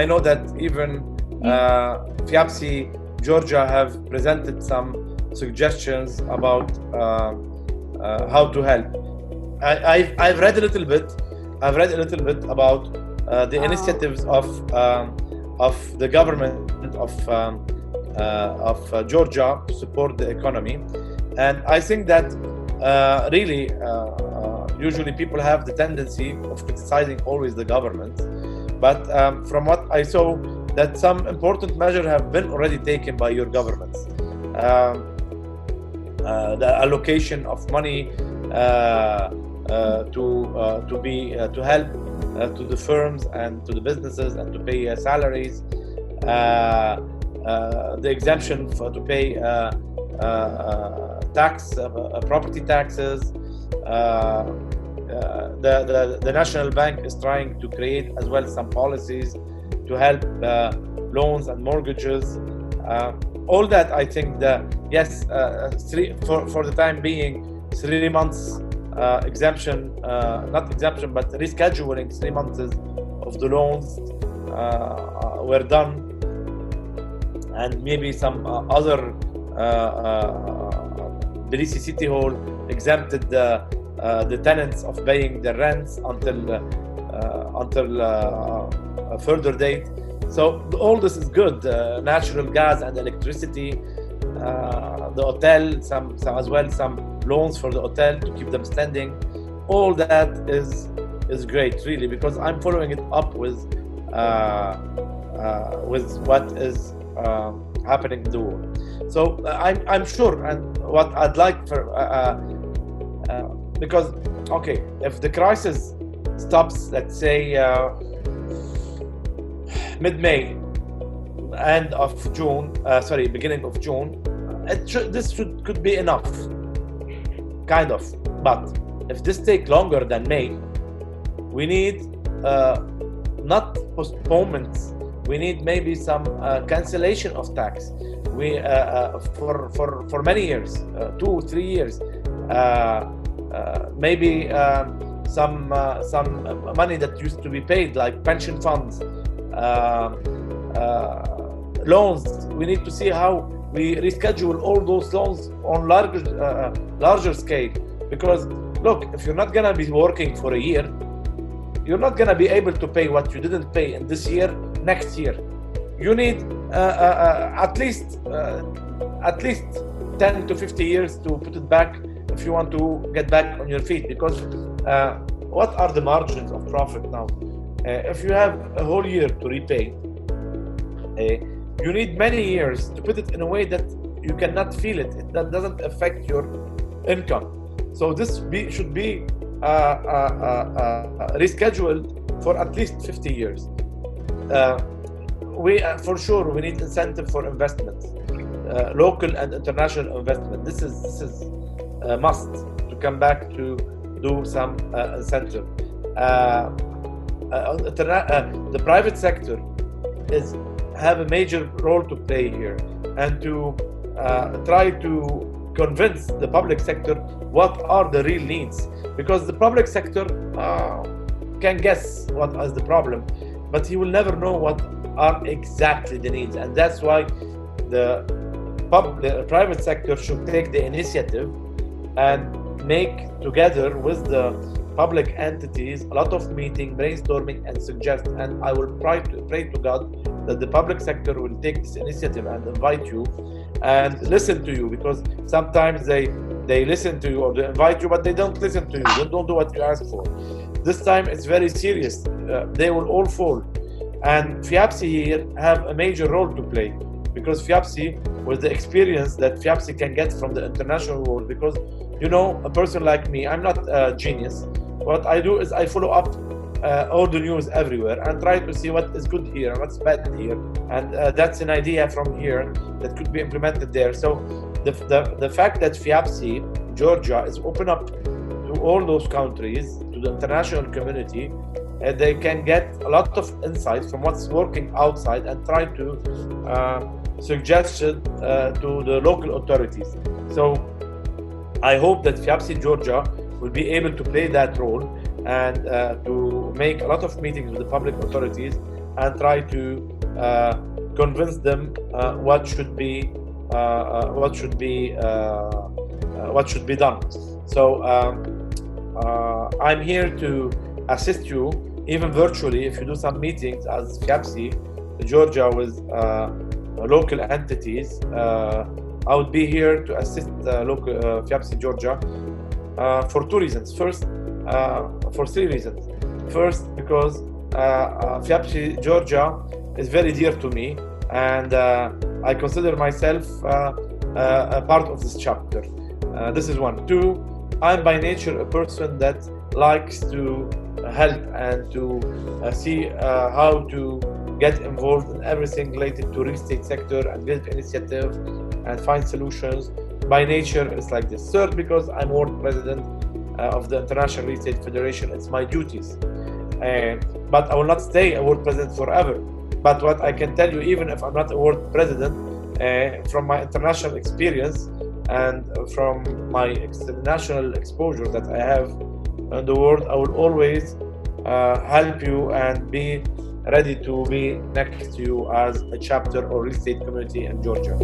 I know that even FIABCI Georgia have presented some suggestions about how to help. I've read a little bit. I've read a little bit about the initiatives of the government of Georgia to support the economy, and I think that really usually people have the tendency of criticizing always the government, but from what I saw, that some important measures have been already taken by your government. The allocation of money to help to the firms and to the businesses and to pay salaries, the exemption to pay tax, property taxes. The National Bank is trying to create as well some policies to help loans and mortgages. All that, I think that yes, for the time being, 3 months exemption, not exemption, but rescheduling 3 months of the loans were done, and maybe some other Tbilisi City Hall exempted the tenants of paying their rents until a further date. So all this is good. Natural gas and electricity, the hotel, some as well, some loans for the hotel to keep them standing. All that is great, really, because I'm following it up with what is happening in the world. So I'm sure, and what I'd like for because okay, if the crisis stops, let's say mid-May, end of June, beginning of June, this could be enough, kind of. But if this takes longer than May, we need not postponements. We need maybe some cancellation of tax. We for many years, 2-3 years, maybe some money that used to be paid, like pension funds, loans. We need to see how we reschedule all those loans on larger scale. Because look, if you're not gonna be working for a year, you're not gonna be able to pay what you didn't pay in this year, next year. You need at least 10 to 50 years to put it back if you want to get back on your feet. Because what are the margins of profit now? If you have a whole year to repay, you need many years to put it in a way that you cannot feel it. That doesn't affect your income. So this should be rescheduled for at least 50 years. For sure we need incentive for investments, local and international investment. This is a must to come back to do some incentive. The private sector have a major role to play here, and to try to convince the public sector what are the real needs, because the public sector can guess what is the problem, but he will never know what are exactly the needs. And that's why the private sector should take the initiative and make, together with the public entities, a lot of meeting, brainstorming, and suggest. And I will pray to God that the public sector will take this initiative and invite you and listen to you, because sometimes they listen to you or they invite you, but they don't listen to you. They don't do what you ask for. This time it's very serious. They will all fall. And FIABCI here have a major role to play, because FIABCI, with the experience that FIABCI can get from the international world, because you know, a person like me, I'm not a genius. What I do is I follow up all the news everywhere and try to see what is good here and what's bad here, and that's an idea from here that could be implemented there. So the fact that FIABCI Georgia is open up to all those countries, to the international community, they can get a lot of insight from what's working outside and try to suggest it to the local authorities. So I hope that FIABCI Georgia will be able to play that role and to make a lot of meetings with the public authorities and try to convince them what should be done. So I'm here to assist you, even virtually, if you do some meetings as FIABCI Georgia with local entities. I would be here to assist local FIABCI Georgia for two reasons. First, for three reasons. First, because FIABCI Georgia is very dear to me, and I consider myself a part of this chapter. This is one. Two, I'm by nature a person that likes to help and to see how to get involved in everything related to real estate sector and build initiative and find solutions. By nature, it's like this. Third, because I'm world president of the International Real Estate Federation, it's my duties. But I will not stay a world president forever. But what I can tell you, even if I'm not a world president, from my international experience and from my international exposure that I have in the world, I will always help you and be ready to be next to you as a chapter or real estate community in Georgia.